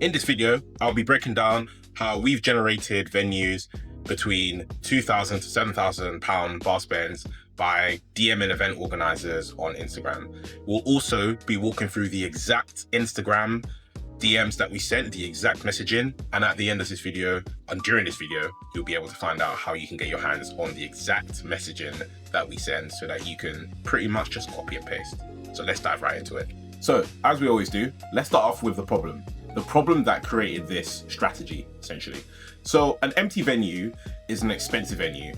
In this video, I'll be breaking down how we've generated venues between £2,000 to £7,000 bar spends by DMing event organizers on Instagram. We'll also be walking through the exact Instagram DMs that we sent, the exact messaging, and at the end of this video, and during this video, you'll be able to find out how you can get your hands on the exact messaging that we send so that you can pretty much just copy and paste. So let's dive right into it. So, as we always do, let's start off with the problem that created this strategy, essentially. So an empty venue is an expensive venue.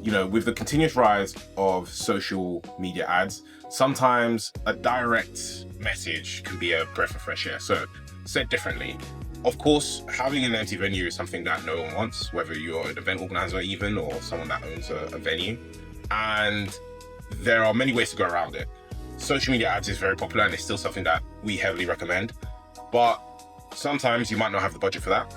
You know, with the continuous rise of social media ads, sometimes a direct message can be a breath of fresh air. So said differently, of course, having an empty venue is something that no one wants, whether you're an event organizer even or someone that owns a venue. And there are many ways to go around it. Social media ads is very popular and it's still something that we heavily recommend, but sometimes you might not have the budget for that.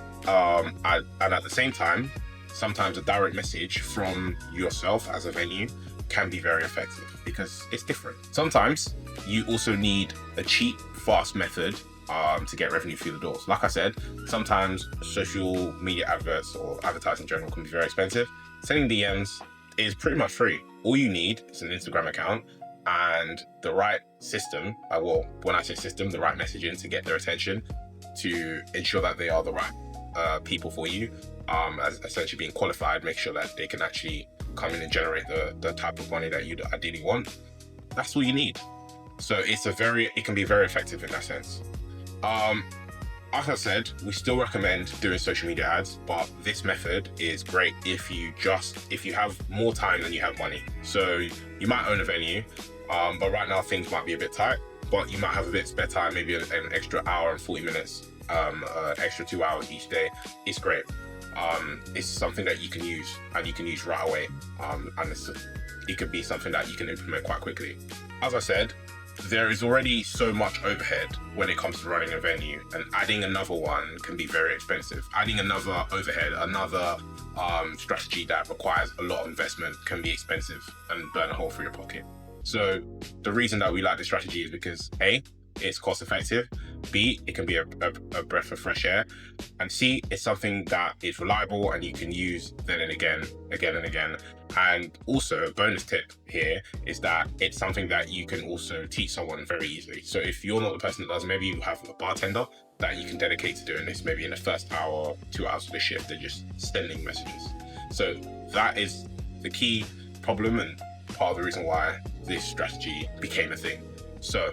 And at the same time, sometimes a direct message from yourself as a venue can be very effective because it's different. Sometimes you also need a cheap, fast method to get revenue through the doors. Like I said, sometimes social media adverts or advertising in general can be very expensive. Sending DMs is pretty much free. All you need is an Instagram account and the right system, well, when I say system, the right messaging to get their attention, to ensure that they are the right people for you, as essentially being qualified, make sure that they can actually come in and generate the type of money that you ideally want. That's all you need. So it can be very effective in that sense. As I said, we still recommend doing social media ads, but this method is great if you have more time than you have money. So you might own a venue, but right now things might be a bit tight, but you might have a bit spare time, maybe an extra hour and 40 minutes, extra 2 hours each day. It's great. It's something that you can use and you can use right away. And it could be something that you can implement quite quickly. As I said, there is already so much overhead when it comes to running a venue, and adding another one can be very expensive. Adding another overhead, another strategy that requires a lot of investment can be expensive and burn a hole through your pocket. So the reason that we like this strategy is because A, it's cost effective, B, it can be a breath of fresh air, and C, it's something that is reliable and you can use then and again and again. And also a bonus tip here is that it's something that you can also teach someone very easily. So if you're not the person that does, maybe you have a bartender that you can dedicate to doing this, maybe in the first hour, 2 hours of the shift, they're just sending messages. So that is the key problem and part of the reason why this strategy became a thing. So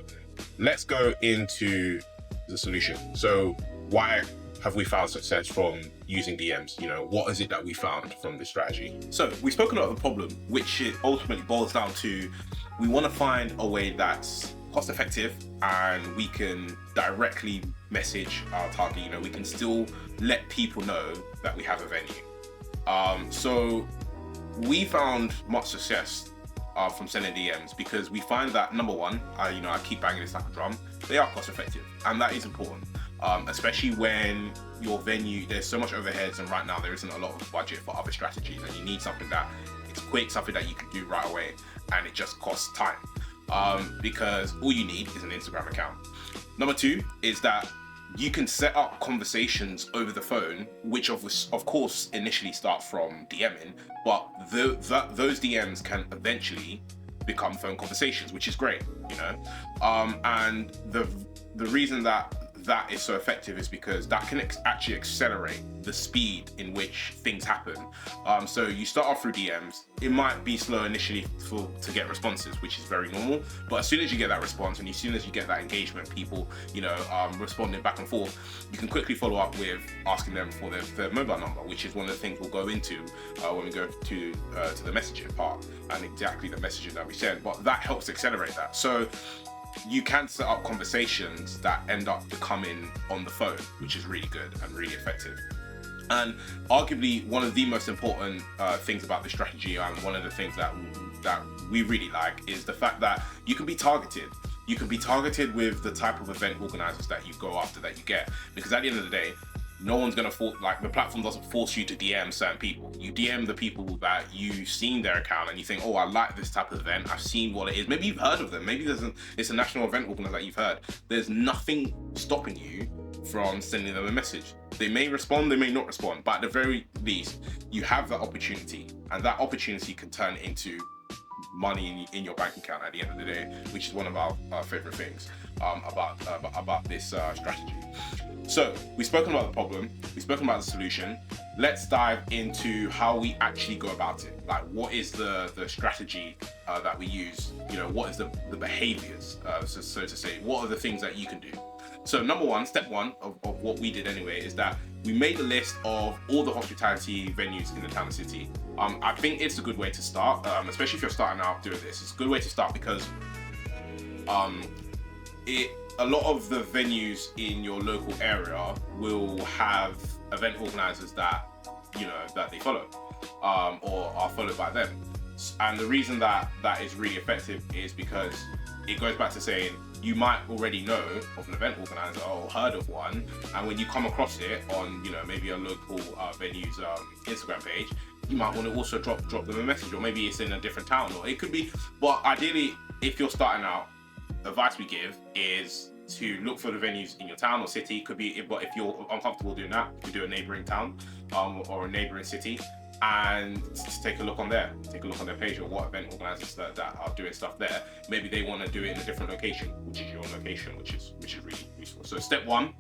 let's go into the solution. So why have we found success from using DMs? You know, what is it that we found from this strategy? So we've spoken about the problem, which it ultimately boils down to, we want to find a way that's cost effective and we can directly message our target. You know, we can still let people know that we have a venue. So we found much success from sending DMs because we find that, number one, I keep banging this like a drum, they are cost effective, and that is important, especially when your venue, there's so much overheads, and right now there isn't a lot of budget for other strategies, and you need something that it's quick, something that you can do right away, and it just costs time, because all you need is an Instagram account. Number two is that you can set up conversations over the phone, which of course initially start from DMing, but those DMs can eventually become phone conversations, which is great, you know. And the reason that is so effective is because that can actually accelerate the speed in which things happen. So you start off through DMs, it might be slow initially to get responses, which is very normal, but as soon as you get that response and as soon as you get that engagement, people, responding back and forth, you can quickly follow up with asking them for their mobile number, which is one of the things we'll go into when we go to the messaging part and exactly the messaging that we send, but that helps accelerate that. So you can set up conversations that end up becoming on the phone, which is really good and really effective. And arguably one of the most important things about this strategy, and one of the things that we really like, is the fact that you can be targeted. You can be targeted with the type of event organizers that you go after, that you get, because at the end of the day, no one's gonna the platform doesn't force you to DM certain people. You DM the people that you've seen their account and you think, oh, I like this type of event, I've seen what it is, maybe you've heard of them, maybe it's a national event organizer that you've heard. There's nothing stopping you from sending them a message. They may respond, they may not respond, but at the very least, you have that opportunity, and that opportunity can turn into money in your bank account at the end of the day, which is one of our favorite things about this strategy. So we've spoken about the problem, we've spoken about the solution. Let's dive into how we actually go about it. Like, what is the strategy that we use? You know, what is the behaviors, so to say, what are the things that you can do? So number one, step one of what we did anyway, is that we made a list of all the hospitality venues in the town and city. I think it's a good way to start, especially if you're starting out doing this. It's a good way to start because a lot of the venues in your local area will have event organizers that, you know, that they follow, or are followed by them. And the reason that is really effective is because it goes back to saying, you might already know of an event organizer or heard of one, and when you come across it on, you know, maybe a local venue's Instagram page, you might want to also drop them a message, or maybe it's in a different town, or it could be. But ideally, if you're starting out, advice we give is to look for the venues in your town or city. Could be, but if you're uncomfortable doing that, you could do a neighboring town or a neighboring city, and take a look on there. Take a look on their page, or what event organizers that are doing stuff there. Maybe they want to do it in a different location, which is your location, which is really useful. So step one,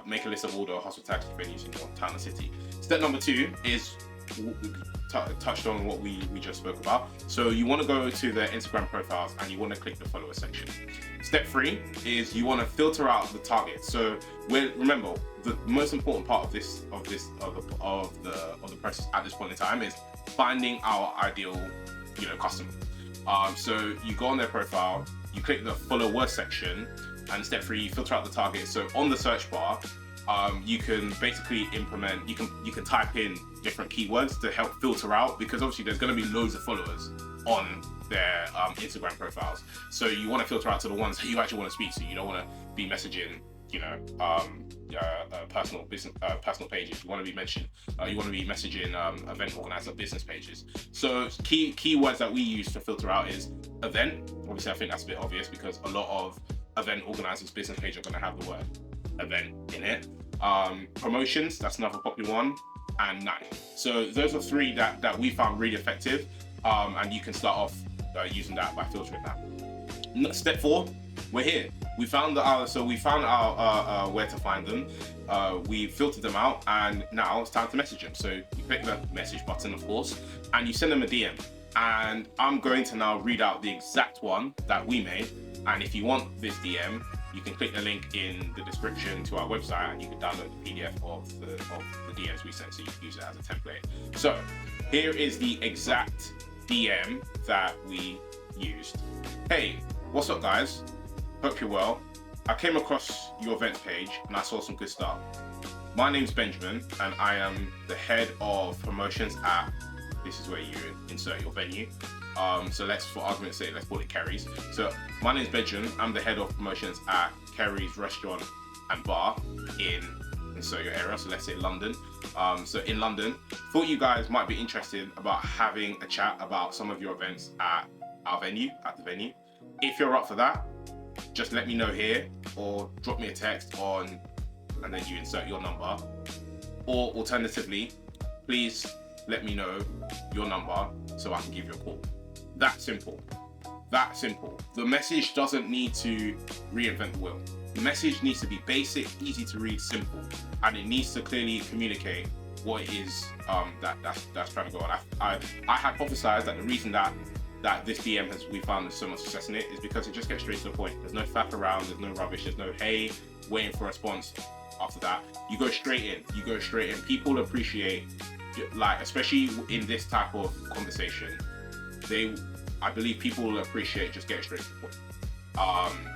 make a list of all the hospitality venues in your town or city. Step number two is touched on what we just spoke about. So you want to go to their Instagram profiles and you want to click the follower section. Step three is you want to filter out the targets. So remember, the most important part of the process at this point in time is finding our ideal, you know, customer. So you go on their profile, you click the follower section, and step three, you filter out the targets. So on the search bar, you can basically implement, you can type in different keywords to help filter out, because obviously there's going to be loads of followers on their Instagram profiles. So you want to filter out to the ones that you actually want to speak to. You don't want to be messaging, you know, personal pages. You want to be messaging event organizer business pages. So keywords that we use to filter out is event. Obviously, I think that's a bit obvious because a lot of event organizers' business page are going to have the word event in it. Promotions, that's another popular one, and night. So those are three that we found really effective, and you can start off using that by filtering that. Step four, we're here. We found our where to find them. We filtered them out, and now it's time to message them. So you click the message button, of course, and you send them a DM. And I'm going to now read out the exact one that we made. And if you want this DM, you can click the link in the description to our website, and you can download the PDF of the DMs we sent, so you can use it as a template. So here is the exact DM that we used. Hey, what's up, guys? Hope you're well. I came across your events page and I saw some good stuff. My name's Benjamin, and I am the head of promotions at, this is where you insert your venue. So let's, for argument's sake, let's call it Kerry's. So my name's Benjamin. I'm the head of promotions at Kerry's Restaurant and Bar in your area. So let's say London. So in London, thought you guys might be interested about having a chat about some of your events at the venue. If you're up for that, just let me know here, or drop me a text on, and then you insert your number. Or alternatively, please let me know your number so I can give you a call. That simple. The message doesn't need to reinvent the wheel. The message needs to be basic, easy to read, simple, and it needs to clearly communicate what it is that's trying to go on. I hypothesize that the reason that this DM we found so much success in it is because it just gets straight to the point. There's no faff around, there's no rubbish, there's no hey, waiting for a response after that. You go straight in. People appreciate, like, especially in this type of conversation, I believe people will appreciate just getting straight to the point,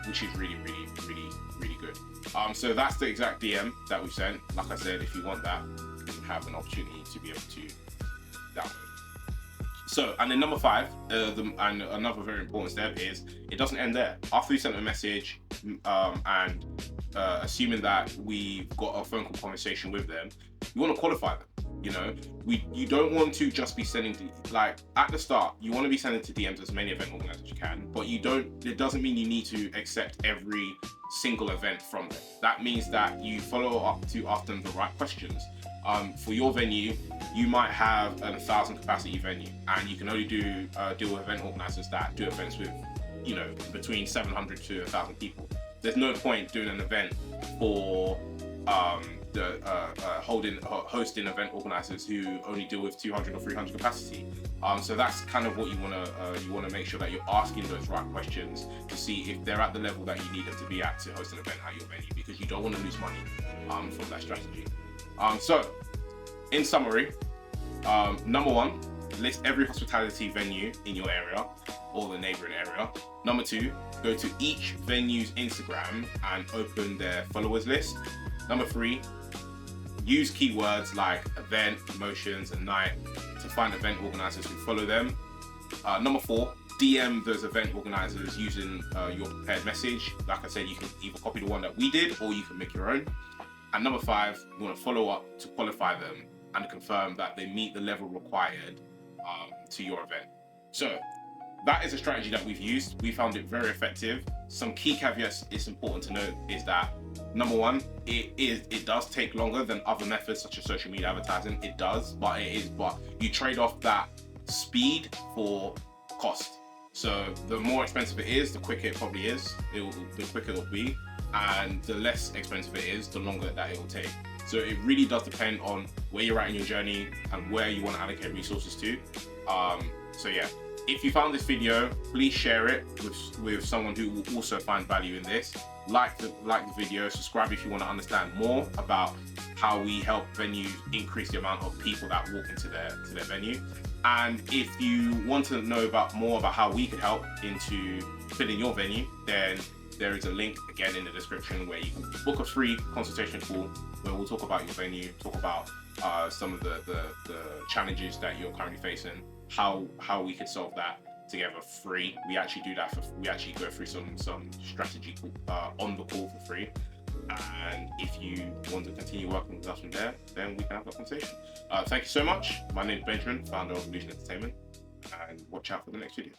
which is really good. So that's the exact DM that we sent. Like I said, if you want that, you have an opportunity to be able to download. So, and then number five, and another very important step is, it doesn't end there. After you sent a message, and assuming that we've got a phone call conversation with them, you want to qualify them. You know, you don't want to just be sending like at the start. You want to be sending to DMs as many event organizers as you can, but you don't. It doesn't mean you need to accept every single event from them. That means that you follow up to ask them the right questions. For your venue, you might have a 1,000 capacity venue, and you can only deal with event organizers that do events with, you know, between 700 to 1,000 people. There's no point doing an event for hosting event organizers who only deal with 200 or 300 capacity. So that's kind of what you want to make sure that you're asking those right questions to see if they're at the level that you need them to be at to host an event at your venue, because you don't want to lose money from that strategy. So in summary, number one, list every hospitality venue in your area or the neighboring area. Number two, go to each venue's Instagram and open their followers list. Number three, use keywords like event, promotions, and night to find event organizers who follow them. Number four, DM those event organizers using your prepared message. Like I said, you can either copy the one that we did or you can make your own. And number five, you want to follow up to qualify them and confirm that they meet the level required to your event. So that is a strategy that we've used. We found it very effective. Some key caveats it's important to note is that number one, it does take longer than other methods such as social media advertising. It does, but you trade off that speed for cost. So the more expensive it is, the quicker it probably is. The quicker it'll be, and the less expensive it is, the longer that it will take. So it really does depend on where you're at in your journey and where you want to allocate resources to. So yeah, if you found this video, please share it with someone who will also find value in this. Like the video, subscribe if you want to understand more about how we help venues increase the amount of people that walk into their venue. And if you want to know more about how we could help into filling your venue, then there is a link again in the description where you can book a free consultation call where we'll talk about your venue, talk about some of the challenges that you're currently facing, how we could solve that together free. We actually do that we actually go through some strategy on the call for free. And if you want to continue working with us from there, then we can have that conversation. Thank you so much. My name is Benjamin, founder of Illusion Entertainment, and watch out for the next video.